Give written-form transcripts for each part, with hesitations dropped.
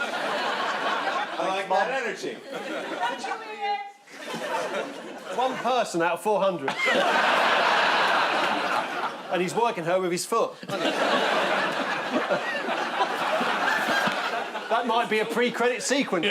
I like that energy. One person out of 400. And he's working her with his foot. That might be a pre-credit sequence.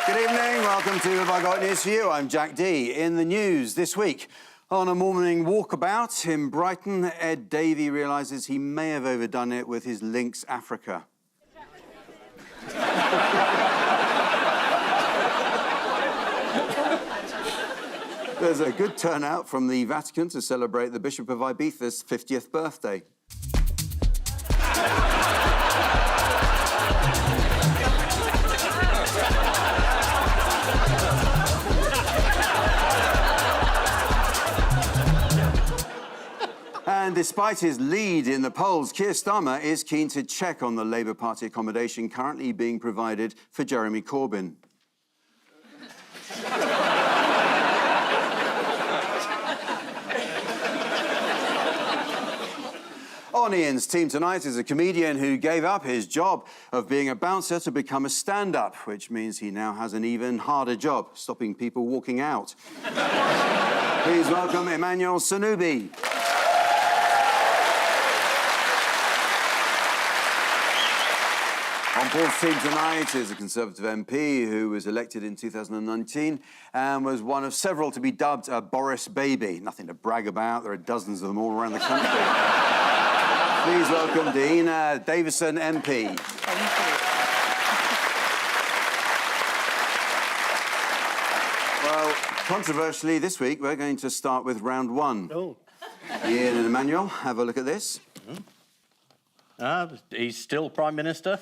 Good evening, welcome to Have I Got News For You? I'm Jack D. In the news this week, on a morning walkabout in Brighton, Ed Davey realises he may have overdone it with his Lynx Africa. There's a good turnout from the Vatican to celebrate the Bishop of Ibiza's 50th birthday. And despite his lead in the polls, Keir Starmer is keen to check on the Labour Party accommodation currently being provided for Jeremy Corbyn. On Ian's team tonight is a comedian who gave up his job of being a bouncer to become a stand-up, which means he now has an even harder job, stopping people walking out. Please welcome Emmanuel Sonubi. On Paul's team tonight is a Conservative MP who was elected in 2019 and was one of several to be dubbed a Boris baby. Nothing to brag about, there are dozens of them all around the country. Please welcome Dehenna, Davison MP. Thank you. Well, controversially, this week we're going to start with round one. Oh. Ian and Emmanuel, have a look at this. He's still Prime Minister.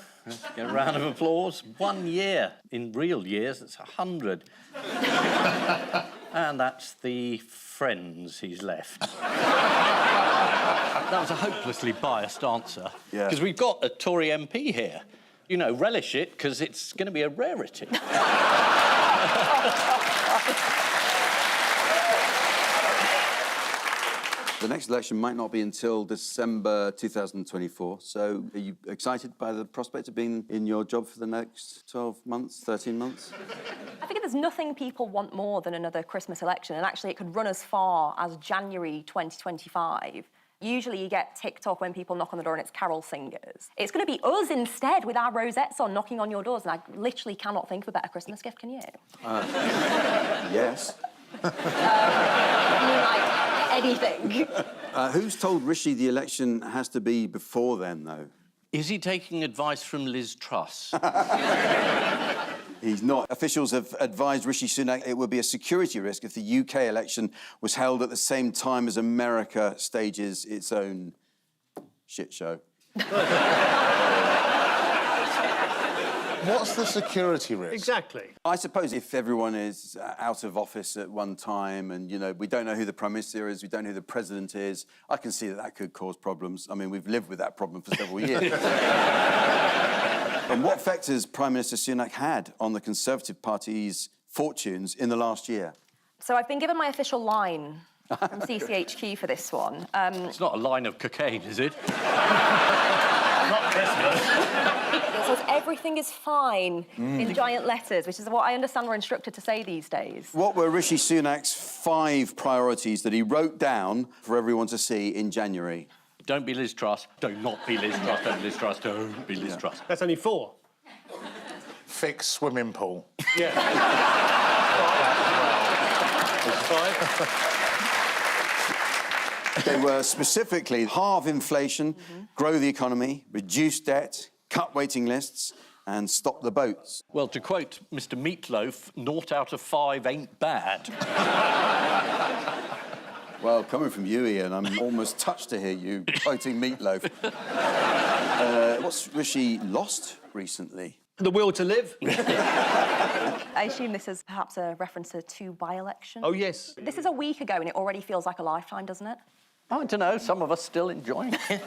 Get a round of applause. 1 year. In real years, that's 100. And that's the friends he's left. That was a hopelessly biased answer. Yeah. Because we've got a Tory MP here. You know, relish it, because it's going to be a rarity. The next election might not be until December 2024, so are you excited by the prospect of being in your job for the next 12 months, 13 months? I think there's nothing people want more than another Christmas election, and actually it could run as far as January 2025. Usually you get ticked off when people knock on the door and it's carol singers. It's going to be us instead with our rosettes on knocking on your doors, and I literally cannot think of a better Christmas gift, can you? Yes. I mean, like, anything. Who's told Rishi the election has to be before then, though? Is he taking advice from Liz Truss? He's not. Officials have advised Rishi Sunak it would be a security risk if the UK election was held at the same time as America stages its own shit show. What's the security risk? Exactly. I suppose if everyone is out of office at one time and, you know, we don't know who the Prime Minister is, we don't know who the President is, I can see that that could cause problems. I mean, we've lived with that problem for several years. And what effect has Prime Minister Sunak had on the Conservative Party's fortunes in the last year? So I've been given my official line from CCHQ for this one. It's not a line of cocaine, is it? Not Christmas. It says everything is fine in giant letters, which is what I understand we're instructed to say these days. What were Rishi Sunak's 5 priorities that he wrote down for everyone to see in January? Don't be Liz Truss. Don't not be Liz Truss. Don't be Liz Truss. Don't be Liz Truss. That's only 4. Fix swimming pool. Yeah. 5. They were specifically halve inflation, grow the economy, reduce debt, cut waiting lists, and stop the boats. Well, to quote Mr. Meatloaf, 0 out of 5 ain't bad. Well, coming from you, Ian, I'm almost touched to hear you quoting Meatloaf. What's Rishi lost recently? The will to live? I assume this is perhaps a reference to two by-elections. Oh, yes. This is a week ago and it already feels like a lifetime, doesn't it? I don't know, some of us still enjoying it.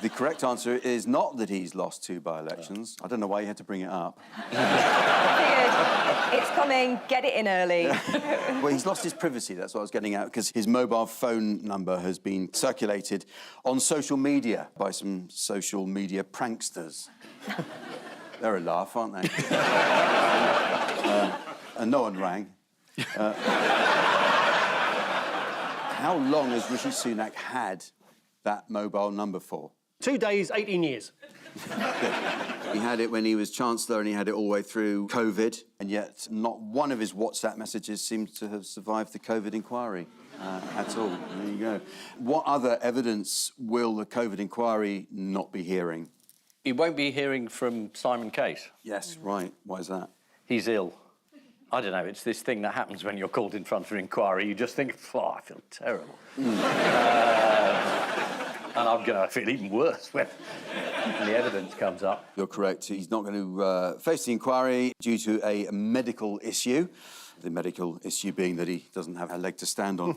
The correct answer is not that he's lost 2 by-elections. I don't know why you had to bring it up. I figured, it's coming, get it in early. Well, he's lost his privacy, that's what I was getting at, because his mobile phone number has been circulated on social media by some social media pranksters. They're a laugh, aren't they? And no one rang. How long has Rishi Sunak had that mobile number for? 2 days, 18 years. He had it when he was Chancellor and he had it all the way through COVID, and yet not one of his WhatsApp messages seems to have survived the COVID inquiry at all. There you go. What other evidence will the COVID inquiry not be hearing? He won't be hearing from Simon Case. Yes, right. Why is that? He's ill. I don't know, it's this thing that happens when you're called in front of an inquiry. You just think, oh, I feel terrible. And I'm going to feel even worse when the evidence comes up. You're correct. He's not going to face the inquiry due to a medical issue. The medical issue being that he doesn't have a leg to stand on.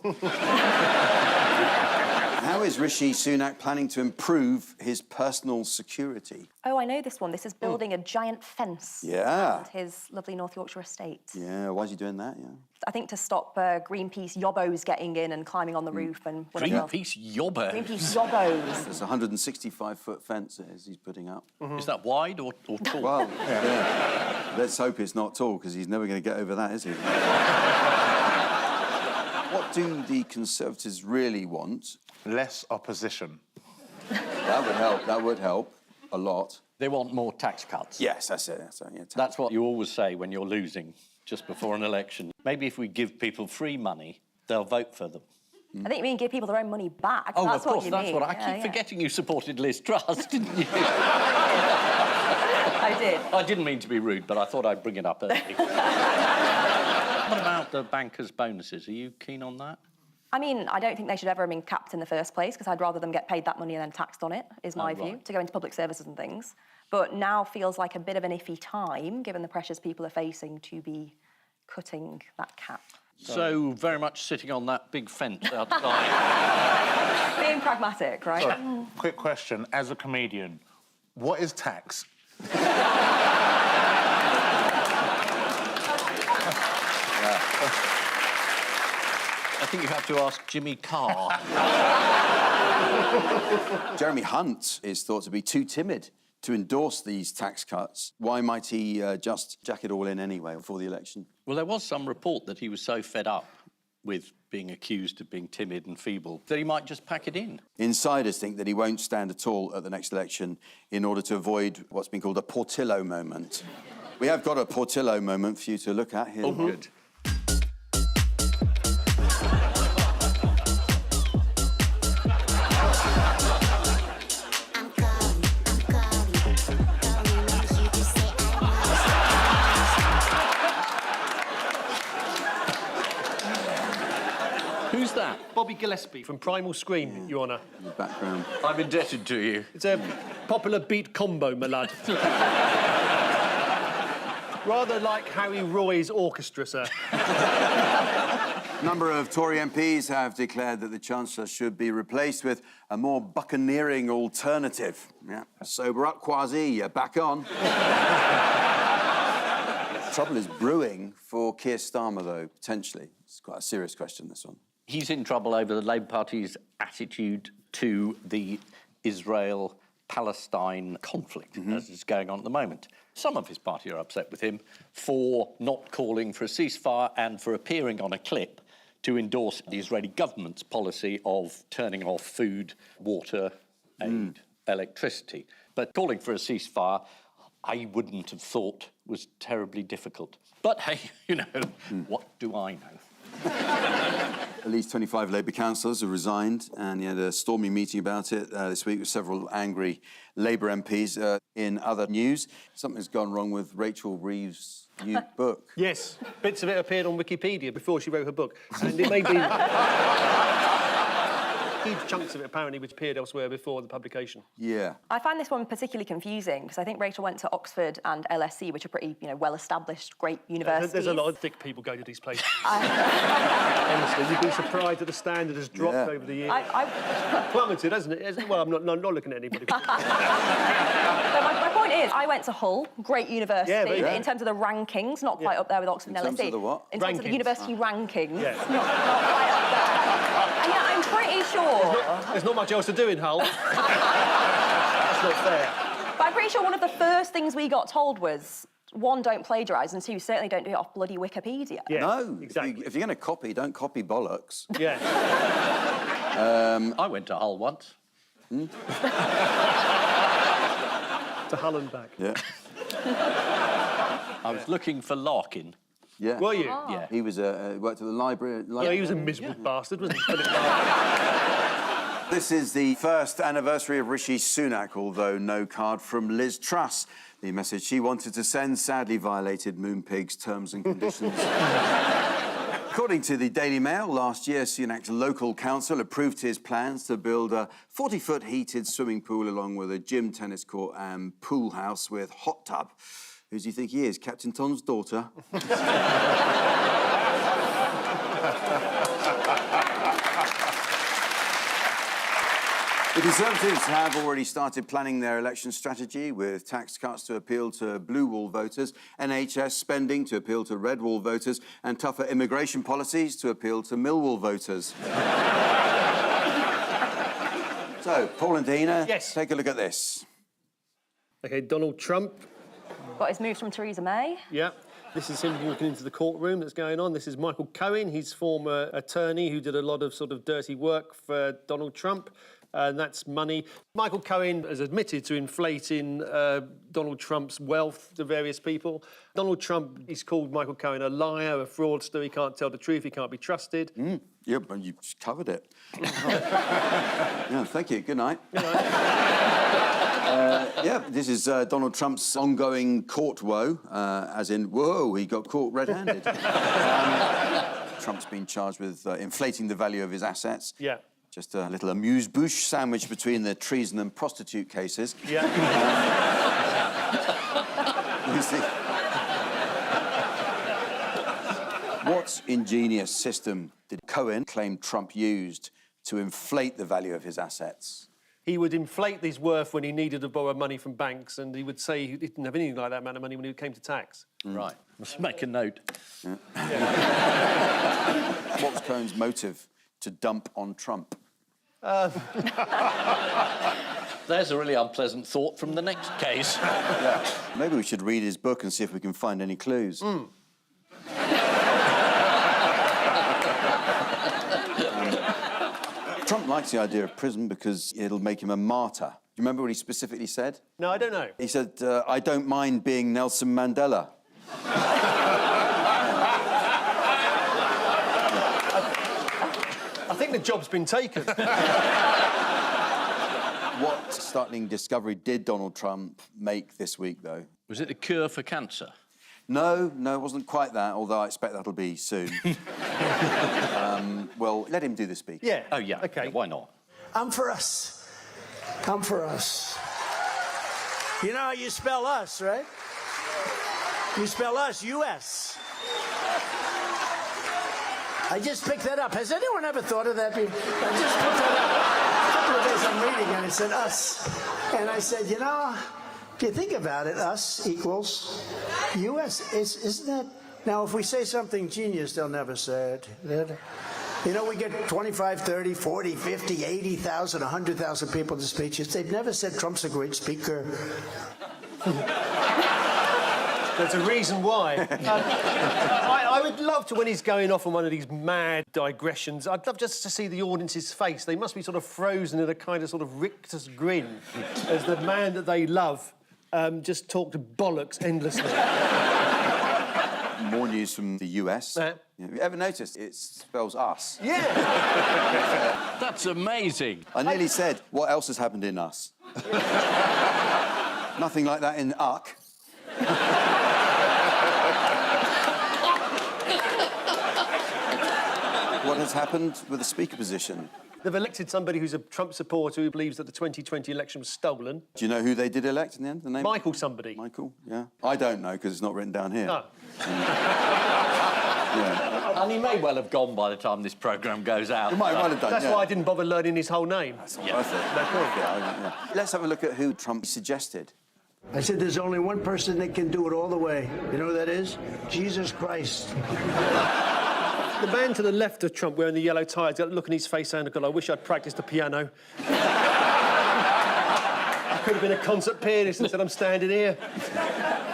How is Rishi Sunak planning to improve his personal security? Oh, I know this one. This is building a giant fence around his lovely North Yorkshire estate. Yeah, why is he doing that? Yeah. I think to stop Greenpeace yobbos getting in and climbing on the roof and whatever else. Greenpeace yobber. Greenpeace yobbos. There's a 165-foot fence it is he's putting up. Is that wide or tall? Well, yeah. Let's hope it's not tall, because he's never going to get over that, is he? What do the Conservatives really want? Less opposition. That would help. That would help a lot. They want more tax cuts. Yes, that's it. Yeah, That's what you always say when you're losing, just before an election. Maybe if we give people free money, they'll vote for them. I think you mean give people their own money back. Oh, that's of course, what you that's mean. what I keep forgetting. You supported Liz Truss, didn't you? I did. I didn't mean to be rude, but I thought I'd bring it up early. What about the bankers' bonuses? Are you keen on that? I mean, I don't think they should ever have been capped in the first place, because I'd rather them get paid that money and then taxed on it, is my view, to go into public services and things. But now feels like a bit of an iffy time, given the pressures people are facing, to be cutting that cap. So, very much sitting on that big fence outside. Being pragmatic, right? Sorry, quick question. As a comedian, what is tax? I think you have to ask Jimmy Carr. Jeremy Hunt is thought to be too timid to endorse these tax cuts. Why might he just jack it all in anyway before the election? Well, there was some report that he was so fed up with being accused of being timid and feeble that he might just pack it in. Insiders think that he won't stand at all at the next election in order to avoid what's been called a Portillo moment. We have got a Portillo moment for you to look at here. Oh, good. Who's that? Bobby Gillespie from Primal Scream, Your Honour. In the background. I'm indebted to you. It's a popular beat combo, my lad. Rather like Harry Roy's orchestra, sir. A number of Tory MPs have declared that the Chancellor should be replaced with a more buccaneering alternative. Yeah. Sober up, Kwasi, you're back on. Trouble is brewing for Keir Starmer, though, potentially. It's quite a serious question, this one. He's in trouble over the Labour Party's attitude to the Israel-Palestine conflict as is going on at the moment. Some of his party are upset with him for not calling for a ceasefire and for appearing on a clip to endorse the Israeli government's policy of turning off food, water, aid, electricity. But calling for a ceasefire, I wouldn't have thought was terribly difficult. But hey, you know, what do I know? At least 25 Labour councillors have resigned, and he had a stormy meeting about it this week with several angry Labour MPs. In other news, something's gone wrong with Rachel Reeves' new book. Yes, bits of it appeared on Wikipedia before she wrote her book, and it may be... Huge chunks of it, apparently, which appeared elsewhere before the publication. Yeah. I find this one particularly confusing because I think Rachel went to Oxford and LSE, which are pretty, well-establisted, great universities. There's a lot of thick people going to these places. Honestly, you'd be surprised that the standard has dropped over the years. Plummeted, hasn't it? Well, I'm not looking at anybody. But my point is, I went to Hull, great university, in terms of the rankings, not quite up there with Oxford and LSE. In terms of the what? In terms of the university rankings, Yeah. not quite up there. And yet I'm pretty sure... There's not much else to do in Hull. That's not fair. But I'm pretty sure one of the first things we got told was, one, don't plagiarise, and two, certainly don't do it off bloody Wikipedia. Yeah, No, exactly. if you're going to copy, don't copy bollocks. Yeah. I went to Hull once. To Hull and back. Yeah. I was looking for Larkin. Yeah. Were you? Yeah. He was worked at the library. Yeah, he was a miserable bastard, wasn't he? This is the first anniversary of Rishi Sunak, although no card from Liz Truss. The message she wanted to send sadly violated Moonpig's terms and conditions. According to the Daily Mail, last year, Sunak's local council approved his plans to build a 40-foot heated swimming pool along with a gym, tennis court and pool house with hot tub. Who do you think he is, Captain Tom's daughter? The Conservatives have already started planning their election strategy with tax cuts to appeal to blue wall voters, NHS spending to appeal to red wall voters, and tougher immigration policies to appeal to Millwall voters. So, Paul and Dehenna, Yes. take a look at this. OK, Donald Trump. Got his moves from Theresa May. Yeah. This is him walking into the courtroom that's going on. This is Michael Cohen, his former attorney who did a lot of sort of dirty work for Donald Trump. And that's money. Michael Cohen has admitted to inflating Donald Trump's wealth to various people. Donald Trump, he's called Michael Cohen a liar, a fraudster. He can't tell the truth. He can't be trusted. Yep, and you've covered it. Yeah, thank you. Good night. You know, Yeah, this is Donald Trump's ongoing court woe, as in, whoa, he got caught red-handed. Trump's been charged with inflating the value of his assets. yeah. Just a little amuse-bouche sandwich between the treason and prostitute cases. Yeah. You see. What ingenious system did Cohen claim Trump used to inflate the value of his assets? He would inflate his worth when he needed to borrow money from banks, and he would say he didn't have anything like that amount of money when it came to tax. Right. Must make a note. What was Cohen's motive to dump on Trump? There's a really unpleasant thought from the next case. Yeah. Maybe we should read his book and see if we can find any clues. Trump likes the idea of prison because it'll make him a martyr. Do you remember what he specifically said? No, I don't know. He said, I don't mind being Nelson Mandela. I think the job's been taken. What startling discovery did Donald Trump make this week, though? Was it the cure for cancer? No, it wasn't quite that, although I expect that'll be soon. Well, let him do the speech. Yeah. Oh, yeah. OK. Yeah, why not? I'm for us. I'm for us. You know how you spell us, right? You spell us, U.S. I just picked that up. Has anyone ever thought of that? I just picked that up. A couple of days I'm reading and it said us. And I said, you know, if you think about it, us equals U.S. Isn't that? Now, if we say something genius, they'll never say it. You know, we get 25, 30, 40, 50, 80,000, 100,000 people to speeches. They've never said Trump's a great speaker. There's a reason why. I would love to, when he's going off on one of these mad digressions, I'd love just to see the audience's face. They must be sort of frozen in a kind of sort of rictus grin as the man that they love just talked bollocks endlessly. More news from the US. Yeah. Have you ever noticed it spells us? Yeah. That's amazing. I nearly said, what else has happened in us? Nothing like that in UCK. What has happened with the speaker position? They've elected somebody who's a Trump supporter who believes that the 2020 election was stolen. Do you know who they did elect in the end? The name? Michael somebody. Michael, yeah. I don't know because it's not written down here. No. Yeah. And he may well have gone by the time this programme goes out. You might well have done, That's yeah. why I didn't bother learning his whole name. That's what I thought. No point. Yeah. Let's have a look at who Trump suggested. I said there's only one person that can do it all the way. You know who that is? Jesus Christ. The man to the left of Trump wearing the yellow tie has got a look in his face saying, God, I wish I'd practiced the piano. I could have been a concert pianist instead I'm standing here.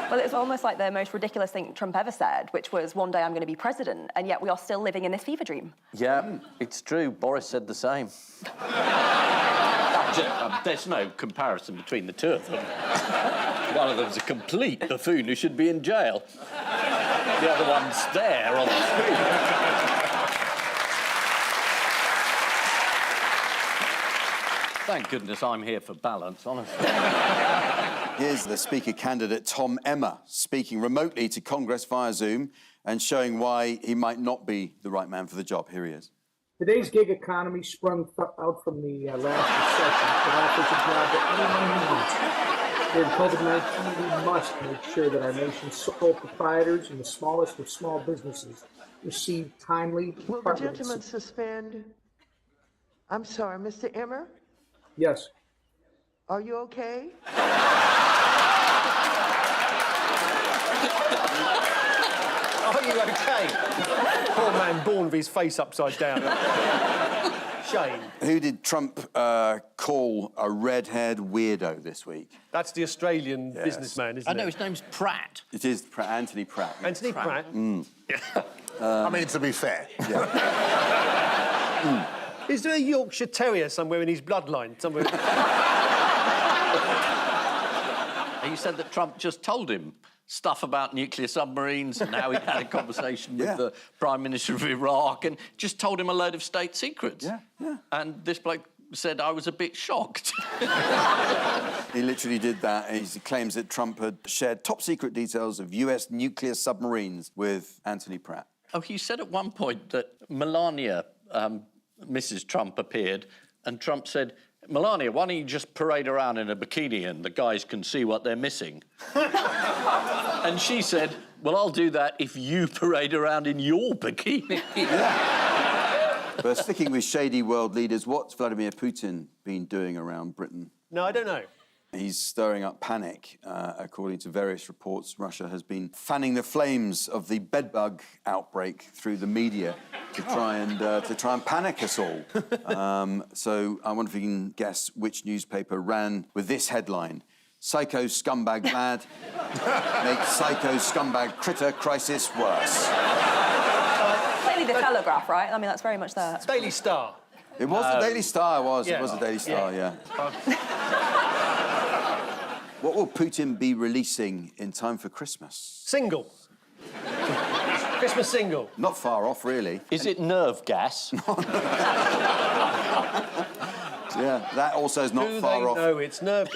Well, it's almost like the most ridiculous thing Trump ever said, which was, one day I'm going to be president, and yet we are still living in this fever dream. Yeah, it's true. Boris said the same. There's no comparison between the two of them. One of them's a complete buffoon who should be in jail. The other one's there on the screen. Thank goodness I'm here for balance, honestly. Here's the Speaker candidate, Tom Emmer, speaking remotely to Congress via Zoom and showing why he might not be the right man for the job. Here he is. Today's gig economy sprung out from the last recession that offers a job that anyone needs. During COVID-19, we must make sure that our nation's sole proprietors and the smallest of small businesses receive timely... Will the gentleman suspend? I'm sorry, Mr. Emmer? Yes. Are you okay? Are you okay? Poor man born with his face upside down. Shame. Who did Trump call a red-haired weirdo this week? That's the Australian businessman, isn't it? I know, his name's Pratt. It is Anthony Pratt. Anthony Pratt. I mean, to be fair. Is there a Yorkshire Terrier somewhere in his bloodline? Somewhere? He said that Trump just told him stuff about nuclear submarines and how he had a conversation with the Prime Minister of Iraq and just told him a load of state secrets. Yeah. And this bloke said, I was a bit shocked. He literally did that. He claims that Trump had shared top-secret details of US nuclear submarines with Anthony Pratt. Oh, he said at one point that Melania, Mrs. Trump, appeared, and Trump said, Melania, why don't you just parade around in a bikini and the guys can see what they're missing? And she said, well, I'll do that if you parade around in your bikini. But sticking with shady world leaders, what's Vladimir Putin been doing around Britain? No, I don't know. He's stirring up panic. According to various reports, Russia has been fanning the flames of the bedbug outbreak through the media to try and panic us all. So I wonder if you can guess which newspaper ran with this headline: "Psycho scumbag lad makes psycho scumbag critter crisis worse." Clearly the Telegraph, right? I mean, that's very much there. Daily Star. It was the Daily Star. It was the Daily Star. Yeah. What will Putin be releasing in time for Christmas? Single. Christmas single. Not far off, really. Is it nerve gas? Yeah, that also is not far off. No, it's nerve.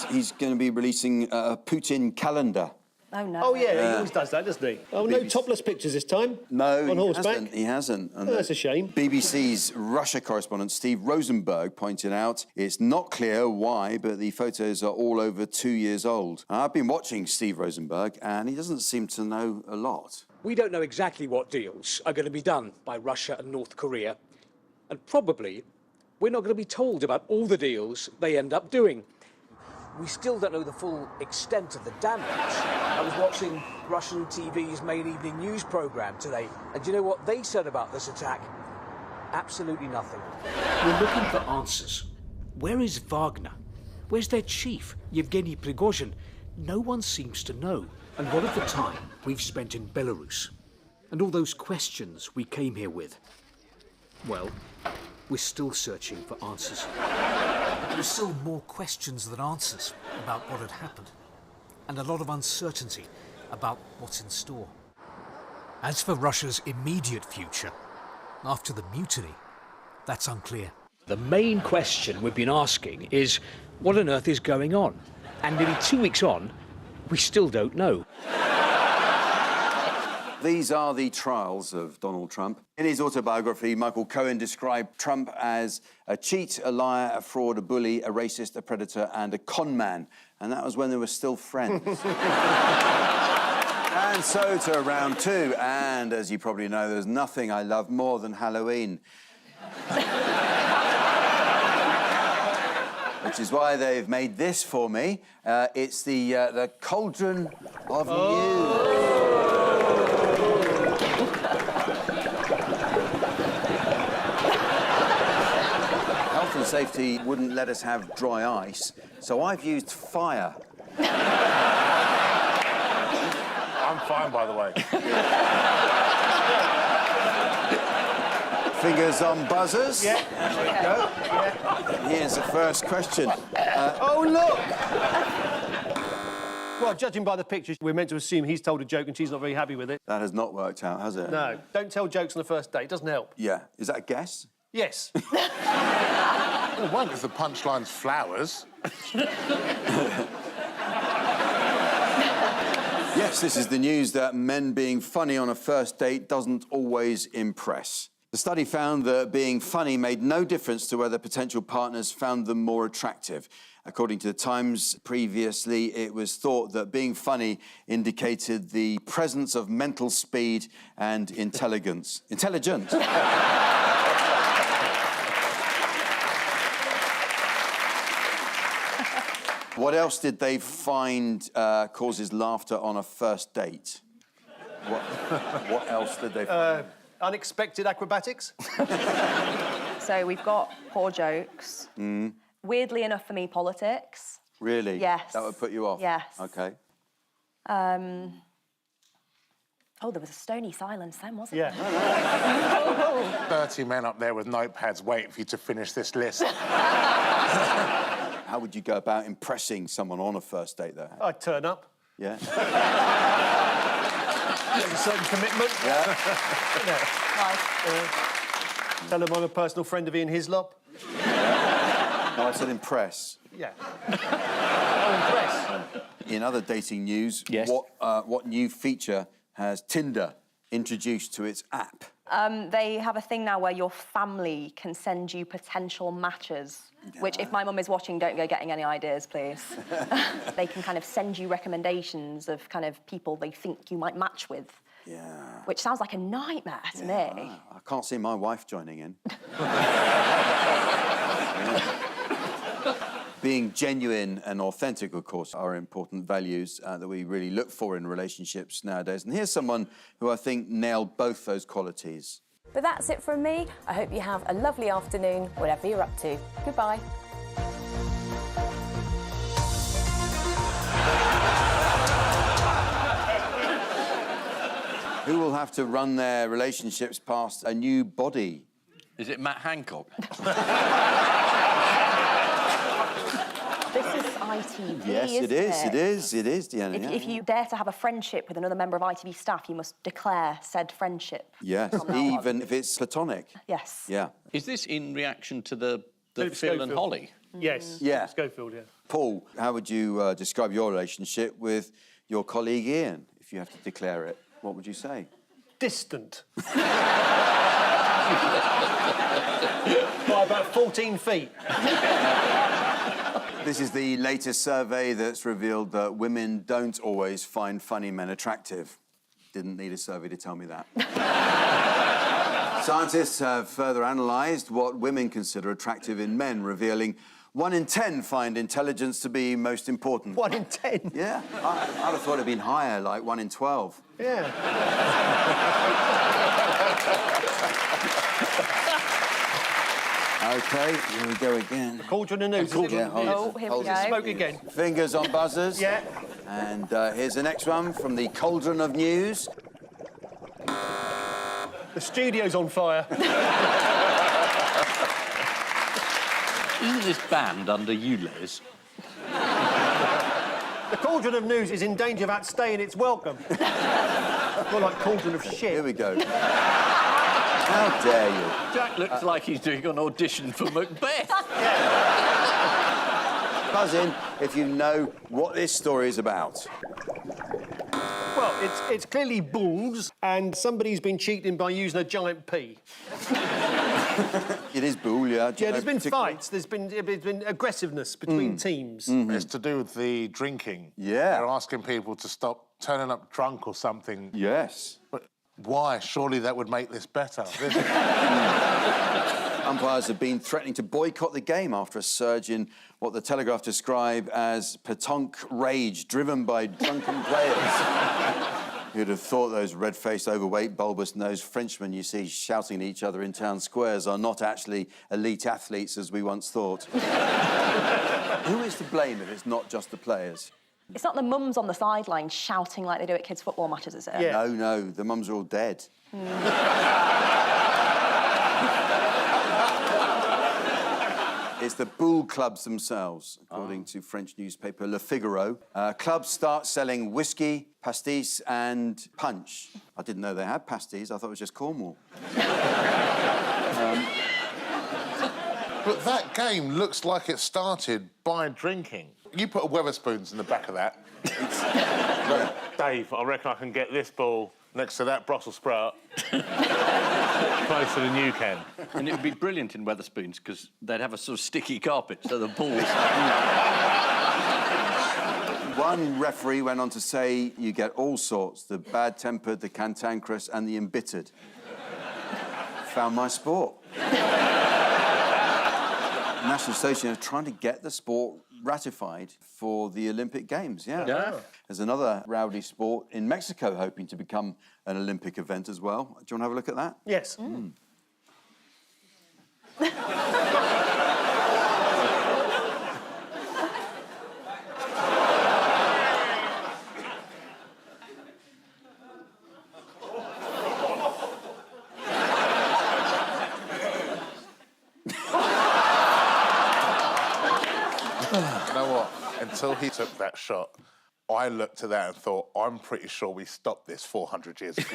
He's going to be releasing a Putin calendar. Oh, no. Oh, yeah, he always does that, doesn't he? Oh, no topless pictures this time? No, On horseback? He hasn't. And that's a shame. BBC's Russia correspondent Steve Rosenberg pointed out it's not clear why, but the photos are all over 2 years old. I've been watching Steve Rosenberg, and he doesn't seem to know a lot. We don't know exactly what deals are going to be done by Russia and North Korea. And probably we're not going to be told about all the deals they end up doing. We still don't know the full extent of the damage. I was watching Russian TV's main evening news programme today, and do you know what they said about this attack? Absolutely nothing. We're looking for answers. Where is Wagner? Where's their chief, Yevgeny Prigozhin? No one seems to know. And what of the time we've spent in Belarus? And all those questions we came here with? Well, we're still searching for answers. There were still more questions than answers about what had happened. and a lot of uncertainty about what's in store. As for Russia's immediate future, after the mutiny, that's unclear. The main question we've been asking is, what on earth is going on? And nearly 2 weeks on, we still don't know. These are the trials of Donald Trump. In his autobiography, Michael Cohen described Trump as a cheat, a liar, a fraud, a bully, a racist, a predator, and a con man. And that was when they were still friends. And so to round two. And as you probably know, there's nothing I love more than Halloween. Which is why they've made this for me. It's the Cauldron of News. Health and safety wouldn't let us have dry ice, so I've used fire. I'm fine, by the way. Fingers on buzzers. Yeah, there we go. Yeah. Here's the first question. Oh, look! Well, judging by the pictures, we're meant to assume he's told a joke and she's not very happy with it. That has not worked out, has it? No, don't tell jokes on the first date. It doesn't help. Yeah. Is that a guess? Yes. Well, one is the punchline's flowers. Yes, this is the news that men being funny on a first date doesn't always impress. The study found that being funny made no difference to whether potential partners found them more attractive. According to the Times, previously it was thought that being funny indicated the presence of mental speed and intelligence. Intelligent. What else did they find causes laughter on a first date? What else did they find? Unexpected acrobatics? So we've got poor jokes. Weirdly enough for me, politics. Really? Yes. That would put you off? Yes. OK. Oh, there was a stony silence then, wasn't Yeah. there? 30 men up there with notepads waiting for you to finish this list. How would you go about impressing someone on a first date, though? I'd turn up. Yeah? There's a certain commitment. Yeah? Nice. Tell them I'm a personal friend of Ian Hislop. No, I said impress. Yeah. Oh, impress. In other dating news, Yes. What new feature has Tinder introduced to its app? They have a thing now where your family can send you potential matches, which, if my mum is watching, don't go getting any ideas, please. They can kind of send you recommendations of kind of people they think you might match with. Yeah. Which sounds like a nightmare to me. I can't see my wife joining in. Being genuine and authentic, of course, are important values that we really look for in relationships nowadays. And here's someone who I think nailed both those qualities. But that's it from me. I hope you have a lovely afternoon, whatever you're up to. Goodbye. Who will have to run their relationships past a new body? Is it Matt Hancock? This is ITV, Yes, it is, Dehenna. If you dare to have a friendship with another member of ITV staff, you must declare said friendship. Yes, from now on. even if it's platonic. Yes. Yeah. Is this in reaction to the Philip Phil and Schofield. Holly? Yes. Yeah. Schofield, yeah. Paul, how would you describe your relationship with your colleague Ian, if you have to declare it? What would you say? Distant. By about 14 feet. This is the latest survey that's revealed that women don't always find funny men attractive. Didn't need a survey to tell me that. Scientists have further analysed what women consider attractive in men, revealing 1 in 10 find intelligence to be most important. 1 in 10? Yeah, I'd have thought it'd been higher, like 1 in 12. Yeah. OK, here we go again. Cauldron of News. Yeah, Oh, here we go. Smoke again. Fingers on buzzers. Yeah. And here's the next one from the Cauldron of News. The studio's on fire. Isn't this banned under ULEZ? The Cauldron of News is in danger of outstaying its welcome. More like Cauldron of Shit. Here we go. How dare you? Jack looks like he's doing an audition for Macbeth. Buzz in if you know what this story is about. Well, it's clearly bulls, and somebody's been cheating by using a giant pea. It is bull, yeah. Yeah, there's been fights. There's been aggressiveness between teams. It's to do with the drinking. Yeah. They're asking people to stop turning up drunk or something. Yes. But why? Surely that would make this better. Umpires have been threatening to boycott the game after a surge in what the Telegraph describe as pétanque rage driven by drunken players. Who'd have thought those red-faced, overweight, bulbous-nosed Frenchmen you see shouting at each other in town squares are not actually elite athletes as we once thought. Who is to blame if it's not just the players? It's not the mums on the sideline shouting like they do at kids' football matches, is it? Yeah. No, the mums are all dead. It's the bull clubs themselves, according to French newspaper Le Figaro. Clubs start selling whiskey, pastis and punch. I didn't know they had pastis. I thought it was just Cornwall. But that game looks like it started by drinking. You put a Weatherspoons in the back of that. Look, Dave, I reckon I can get this ball next to that Brussels sprout closer than you can. And it would be brilliant in Weatherspoons because they'd have a sort of sticky carpet, so the balls... One referee went on to say you get all sorts, the bad-tempered, the cantankerous and the embittered. Found my sport. National Association are trying to get the sport ratified for the Olympic Games, yeah. There's another rowdy sport in Mexico hoping to become an Olympic event as well. Do you want to have a look at that? Yes. You know what? Until he took that shot, I looked at that and thought, I'm pretty sure we stopped this 400 years ago.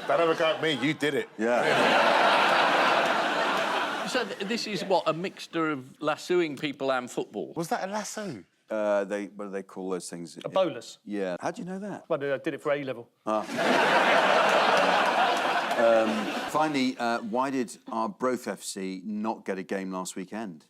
Don't ever go at me, you did it. Yeah. So this is, what, a mixture of lassoing people and football? Was that a lasso? What do they call those things? A bolus. Yeah. How do you know that? Well, I did it for A-level. Finally, why did Arbroath FC not get a game last weekend?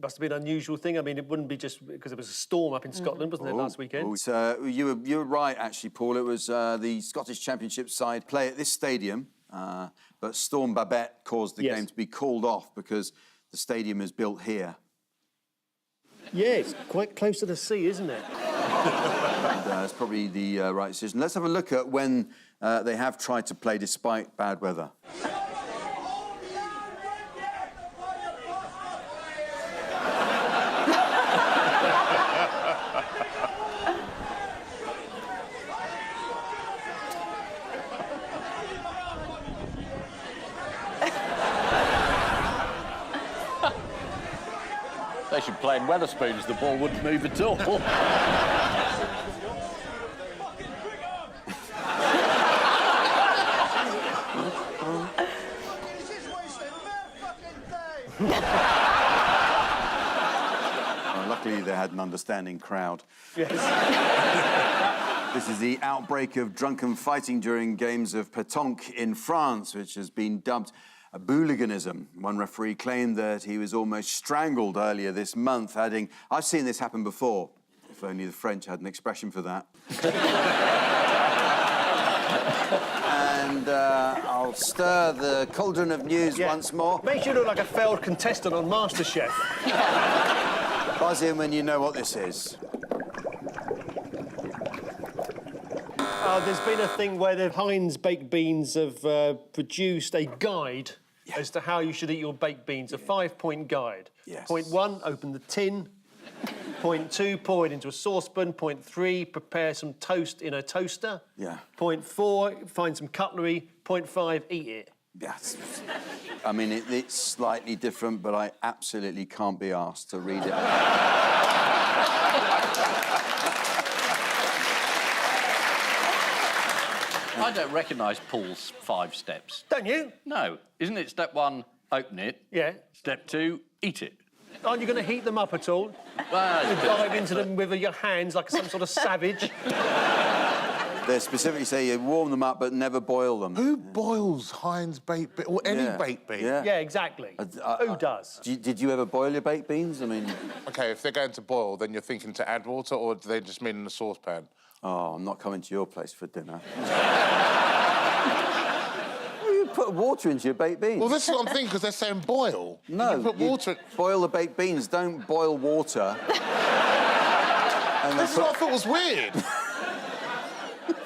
Must have been an unusual thing. I mean, it wouldn't be just because there was a storm up in Scotland, wasn't it, last weekend? So you were right, actually, Paul. It was the Scottish Championship side play at this stadium, but Storm Babette caused the game to be called off because the stadium is built here. Yeah, it's quite close to the sea, isn't it? That's probably the right decision. Let's have a look at when they have tried to play despite bad weather. They should play in Weatherspoons, the ball wouldn't move at all. Luckily, they had an understanding crowd. Yes. This is the outbreak of drunken fighting during games of pétanque in France, which has been dubbed a hooliganism. One referee claimed that he was almost strangled earlier this month, adding, "I've seen this happen before." If only the French had an expression for that. And I'll stir the cauldron of news once more. Makes you look like a failed contestant on MasterChef. Buzz in when you know what this is. There's been a thing where the Heinz baked beans have produced a guide as to how you should eat your baked beans, a 5-point guide. Yes. Point 1, open the tin. Point 2, pour it into a saucepan. Point 3, prepare some toast in a toaster. Yeah. Point 4, find some cutlery. Point 5, eat it. Yes. I mean, it's slightly different, but I absolutely can't be asked to read it. I don't recognise Paul's 5 steps. Don't you? No. Isn't it step 1, open it? Yeah. Step 2, eat it? Aren't you going to heat them up at all? Well, You dive into them with your hands like some sort of savage. They specifically say you warm them up but never boil them. Who boils Heinz baked beans or any baked bean? Yeah. Yeah, exactly. Who does? Did you ever boil your baked beans? I mean... OK, if they're going to boil, then you're thinking to add water, or do they just mean in a saucepan? Oh, I'm not coming to your place for dinner. You put water into your baked beans. Well, this is what I'm thinking, because they're saying boil. No, you put water... boil the baked beans, don't boil water. This is what I thought was weird.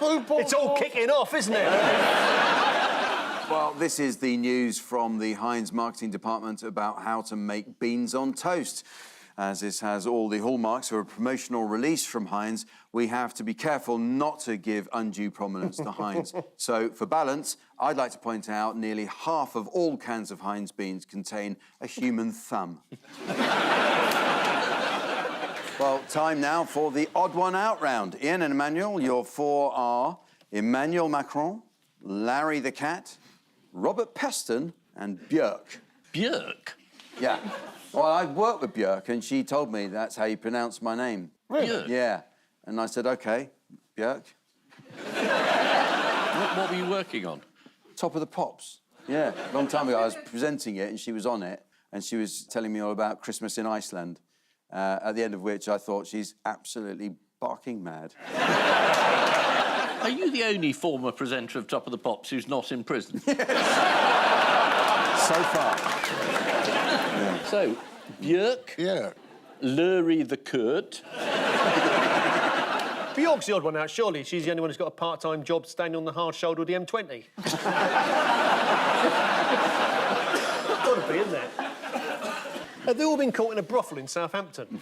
It's all kicking off, isn't it? Well, this is the news from the Heinz marketing department about how to make beans on toast. As this has all the hallmarks of a promotional release from Heinz, we have to be careful not to give undue prominence to Heinz. So, for balance, I'd like to point out nearly half of all cans of Heinz beans contain a human thumb. Well, time now for the odd one out round. Ian and Emmanuel, your 4 are Emmanuel Macron, Larry the Cat, Robert Peston and Björk. Björk? Yeah. Well, I worked with Björk and she told me that's how you pronounce my name. Really? Yeah. And I said, OK, Björk. What were you working on? Top of the Pops. Yeah. A long time ago, I was presenting it and she was on it and she was telling me all about Christmas in Iceland. At the end of which I thought she's absolutely barking mad. Are you the only former presenter of Top of the Pops who's not in prison? Yes. So far. Yeah. So, Björk. Yeah. Lurie the Kurt. Bjork's the odd one out, surely. She's the only one who's got a part-time job standing on the hard shoulder of the M20. Got to be, isn't there? Have they all been caught in a brothel in Southampton?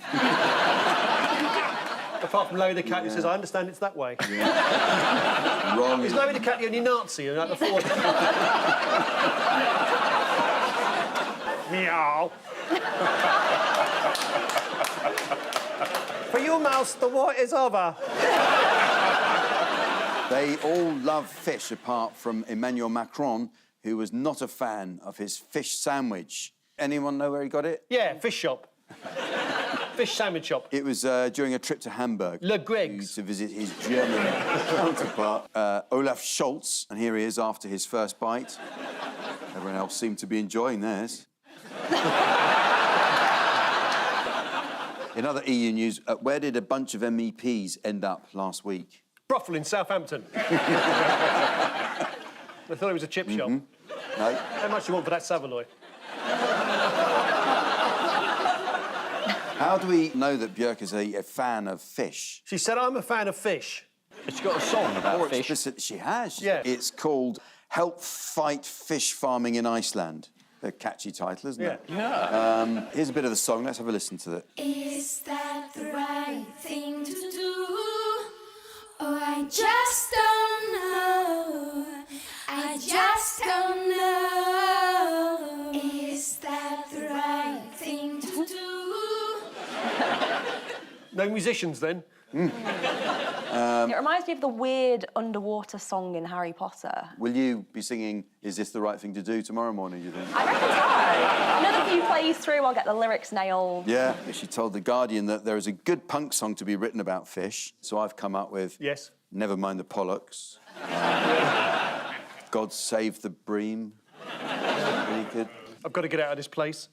Apart from Larry the Cat, who says, I understand it's that way. Yeah. Wrong. Is Larry the Cat the only Nazi at the fort? Meow. For you, mouse, the war is over. They all love fish, apart from Emmanuel Macron, who was not a fan of his fish sandwich. Anyone know where he got it? Yeah, fish shop. Fish sandwich shop. It was during a trip to Hamburg. Le Greg's. To visit his German counterpart, Olaf Scholz. And here he is after his first bite. Everyone else seemed to be enjoying theirs. In other EU news, where did a bunch of MEPs end up last week? Brothel in Southampton. I thought it was a chip shop. No. How much do you want for that Savoy? How do we know that Björk is a fan of fish? She said, I'm a fan of fish. She's got a song about fish. She has. Yeah. It's called Help Fight Fish Farming in Iceland. A catchy title, isn't it? Yeah. Here's a bit of the song. Let's have a listen to it. Is that the right thing to do? Oh, I just don't know. I just don't know. Is that the right thing to do? No musicians, then? It reminds me of the weird underwater song in Harry Potter. Will you be singing Is This the Right Thing to Do tomorrow morning, do you think? I reckon so. Another few plays through, I'll get the lyrics nailed. Yeah. She told The Guardian that there is a good punk song to be written about fish, so I've come up with... Yes. Never Mind the Pollocks. God Save the Bream. Really good. I've got to get out of this place.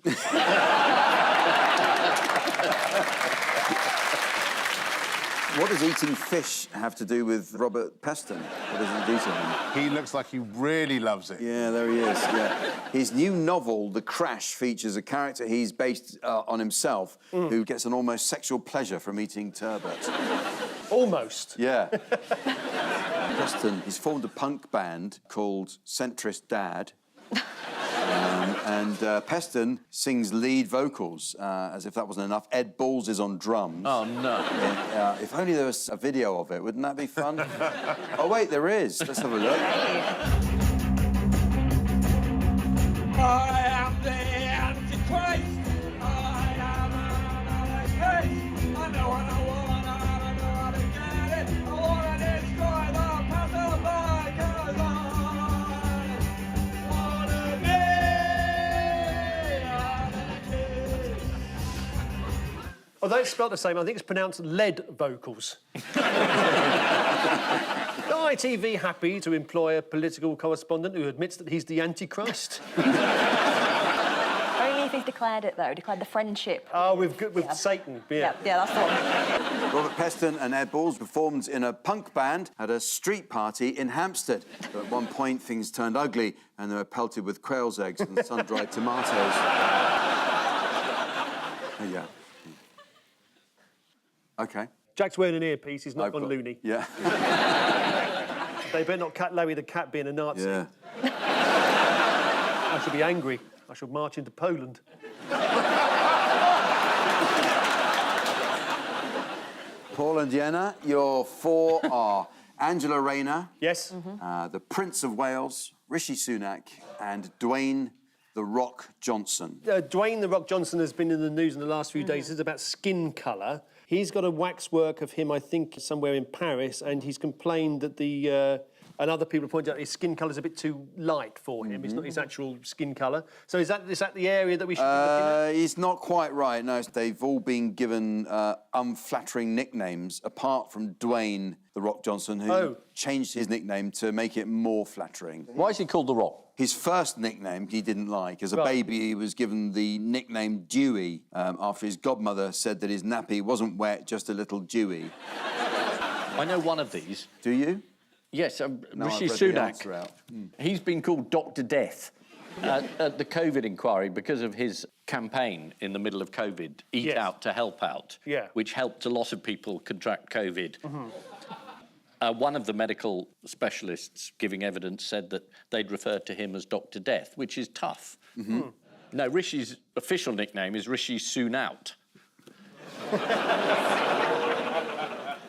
What does eating fish have to do with Robert Peston? What does it do to him? He looks like he really loves it. Yeah, there he is, yeah. His new novel, The Crash, features a character he's based on himself who gets an almost sexual pleasure from eating turbot. Almost. Yeah. Peston, he's formed a punk band called Centrist Dad. And Peston sings lead vocals, as if that wasn't enough. Ed Balls is on drums. Oh, no. And, if only there was a video of it, wouldn't that be fun? Oh, wait, there is. Let's have a look. I am the Antichrist. I am an anarchist. I know Although it's spelt the same, I think it's pronounced lead vocals. ITV happy to employ a political correspondent who admits that he's the Antichrist? Only if he's declared it, though, declared the friendship. Oh, with Satan, Yeah, that's the one. Robert Peston and Ed Balls performed in a punk band at a street party in Hampstead. But at one point, things turned ugly and they were pelted with quail's eggs and sun-dried tomatoes. Oh, yeah. OK. Jack's wearing an earpiece, he's not gone loony. Yeah. They better not cut Larry the Cat being a Nazi. Yeah. I shall be angry. I shall march into Poland. Paul and Dehenna, your four are Angela Rayner. Yes. The Prince of Wales, Rishi Sunak, and Dwayne "The Rock" Johnson. Dwayne "The Rock" Johnson has been in the news in the last few days. It's about skin colour. He's got a waxwork of him, I think, somewhere in Paris, and he's complained that and other people have pointed out his skin colour's a bit too light for him. It's not his actual skin colour. So is that the area that we should be looking at? He's not quite right, no. They've all been given unflattering nicknames, apart from Dwayne "The Rock" Johnson, who changed his nickname to make it more flattering. Why is he called The Rock? His first nickname he didn't like. As a baby, he was given the nickname Dewy after his godmother said that his nappy wasn't wet, just a little dewy. I know one of these. Do you? Yes, No, Rishi I've read the Sunak. answer out. He's been called Dr. Death at the COVID inquiry because of his campaign in the middle of COVID, Eat Out to Help Out, which helped a lot of people contract COVID. One of the medical specialists giving evidence said that they'd referred to him as Dr. Death, which is tough. No, Rishi's official nickname is Rishi Sunout.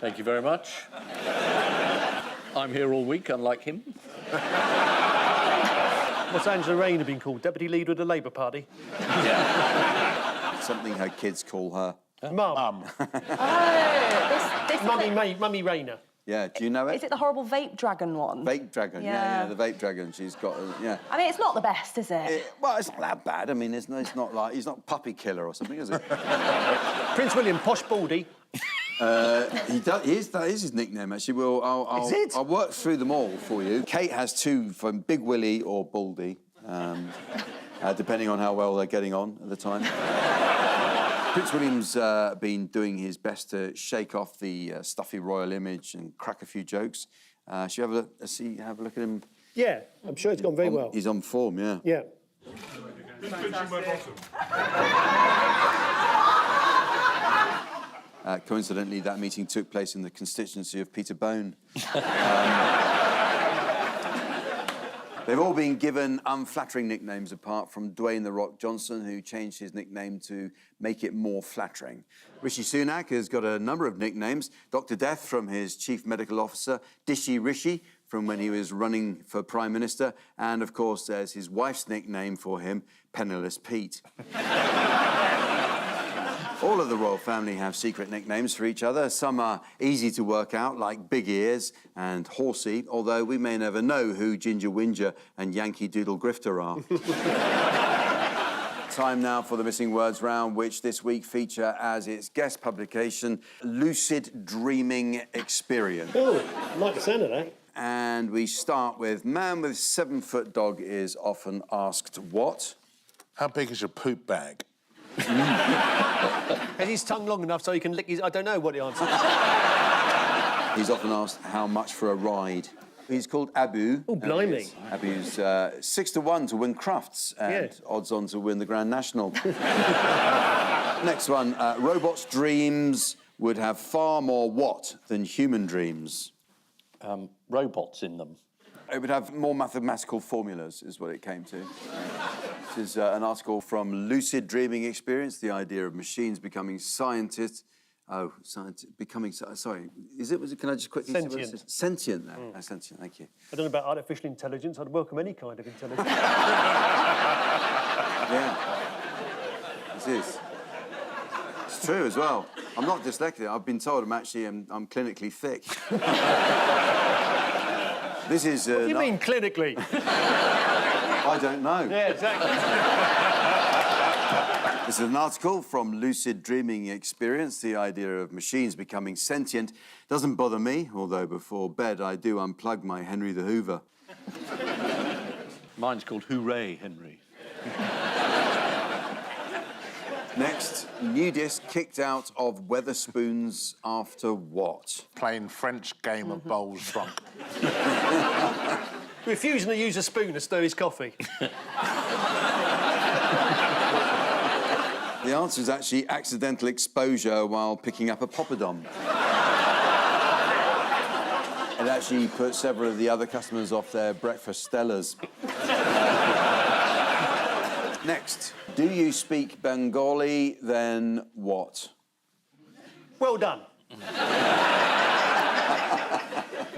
Thank you very much. I'm here all week, unlike him. What's Angela Rayner been called? Deputy leader of the Labour Party? Yeah. Something her kids call her. Mum. Mummy Rayner. Yeah, do you know it? Is it the horrible vape dragon one? Vape dragon, yeah, the vape dragon. She's got, I mean, it's not the best, is it? Well, it's not that bad. I mean, it's not like he's not puppy killer or something, is it? Prince William, Posh Baldy. That is his nickname, actually. Well, I'll work through them all for you. Kate has two, from Big Willie or Baldy, depending on how well they're getting on at the time. Prince William's been doing his best to shake off the stuffy royal image and crack a few jokes. Should you have a look at him? Yeah, I'm sure it's gone very well. He's on form, yeah. Yeah. Coincidentally, that meeting took place in the constituency of Peterbone. They've all been given unflattering nicknames apart from Dwayne "The Rock" Johnson, who changed his nickname to make it more flattering. Rishi Sunak has got a number of nicknames. Dr. Death from his chief medical officer, Dishy Rishi from when he was running for Prime Minister, and, of course, there's his wife's nickname for him, Penniless Pete. All of the royal family have secret nicknames for each other. Some are easy to work out, like Big Ears and Horsey, although we may never know who Ginger Whinger and Yankee Doodle Grifter are. Time now for the Missing Words round, which this week feature as its guest publication, Lucid Dreaming Experience. Oh, I like the sound of that. And we start with man with 7-foot dog is often asked what? How big is your poop bag? Has his tongue long enough so he can lick his... I don't know what the answer is. He's often asked how much for a ride. He's called Abu. Oh, blimey. Abu's 6-1 to win Crufts and odds on to win the Grand National. Next one. Robots' dreams would have far more what than human dreams? Robots in them. It would have more mathematical formulas, is what it came to. This is an article from Lucid Dreaming Experience, the idea of machines becoming scientists. Oh, sorry. Can I just quickly... Sentient. Sentient, sentient, thank you. I don't know about artificial intelligence. I'd welcome any kind of intelligence. Yeah. This is. It's true as well. I'm not dyslexic. I've been told I'm clinically thick. This is... what do you mean, clinically? I don't know. Yeah, exactly. This is an article from Lucid Dreaming Experience. The idea of machines becoming sentient doesn't bother me, although before bed I do unplug my Henry the Hoover. Mine's called Hooray, Henry. Next, nudist kicked out of Wetherspoons after what? Playing French game of bowls drunk. Refusing to use a spoon to stir his coffee. The answer is actually accidental exposure while picking up a poppadom. It actually put several of the other customers off their breakfast Stellas. Next, do you speak Bengali, then what? Well done.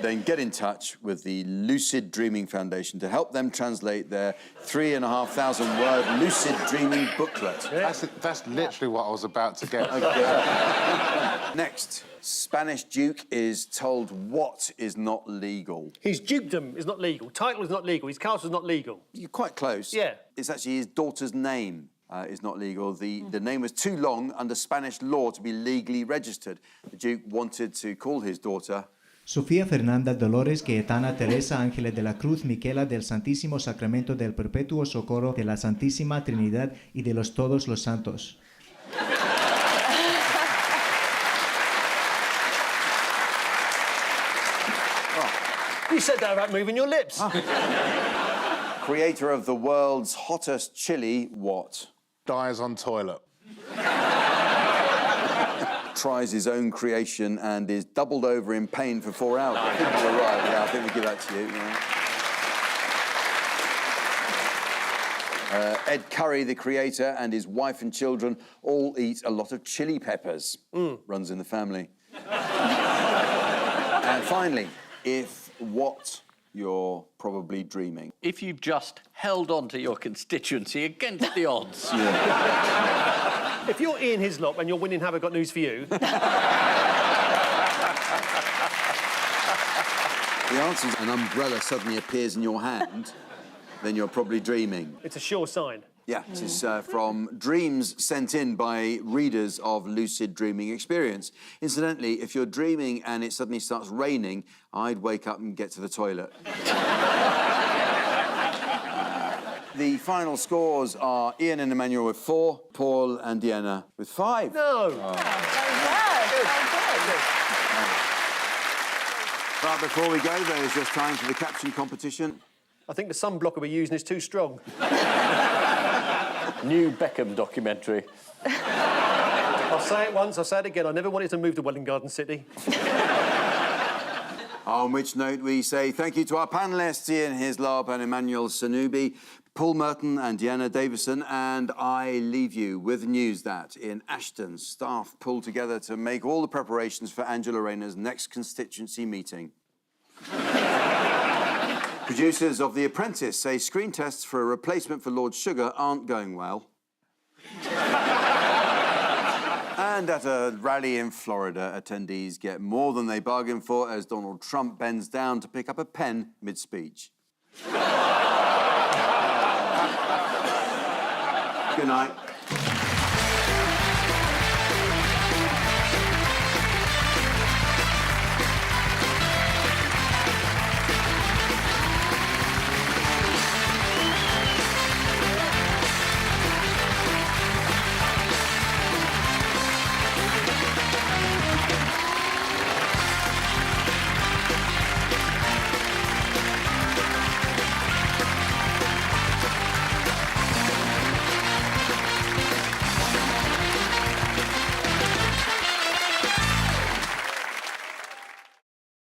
Then get in touch with the Lucid Dreaming Foundation to help them translate their 3,500-word lucid dreaming booklet. Yeah. That's literally what I was about to get. Okay. Next, Spanish Duke is told what is not legal. His dukedom is not legal. Title is not legal. His castle is not legal. You're quite close. Yeah. It's actually his daughter's name is not legal. The name was too long under Spanish law to be legally registered. The Duke wanted to call his daughter Sofía Fernanda Dolores Gaetana Teresa Ángela de la Cruz Miquela del Santísimo Sacramento del Perpetuo Socorro de la Santísima Trinidad y de los Todos los Santos. You said that about moving your lips. Creator of the world's hottest chili, what? Dies on toilet. Tries his own creation and is doubled over in pain for 4 hours. I think you're right. Yeah, I think we give that to you. Yeah. Ed Curry, the creator, and his wife and children all eat a lot of chili peppers. Runs in the family. And finally, if what you're probably dreaming. If you've just held on to your constituency against the odds. If you're Ian Hislop and you're winning Have I Got News for You? The answer is an umbrella suddenly appears in your hand, then you're probably dreaming. It's a sure sign. Yeah, it is from dreams sent in by readers of Lucid Dreaming Experience. Incidentally, if you're dreaming and it suddenly starts raining, I'd wake up and get to the toilet. The final scores are Ian and Emmanuel with 4, Paul and Dehenna with 5. No. But before we go, there's just time for the caption competition. I think the sunblocker we're using is too strong. New Beckham documentary. I'll say it once, I'll say it again. I never wanted to move to Welwyn Garden City. On which note, we say thank you to our panellists, Ian Hislop and Emmanuel Sonubi, Paul Merton and Dehenna Davison, and I leave you with news that in Ashton, staff pulled together to make all the preparations for Angela Rayner's next constituency meeting. Producers of The Apprentice say screen tests for a replacement for Lord Sugar aren't going well. And at a rally in Florida, attendees get more than they bargained for as Donald Trump bends down to pick up a pen mid-speech. Good night.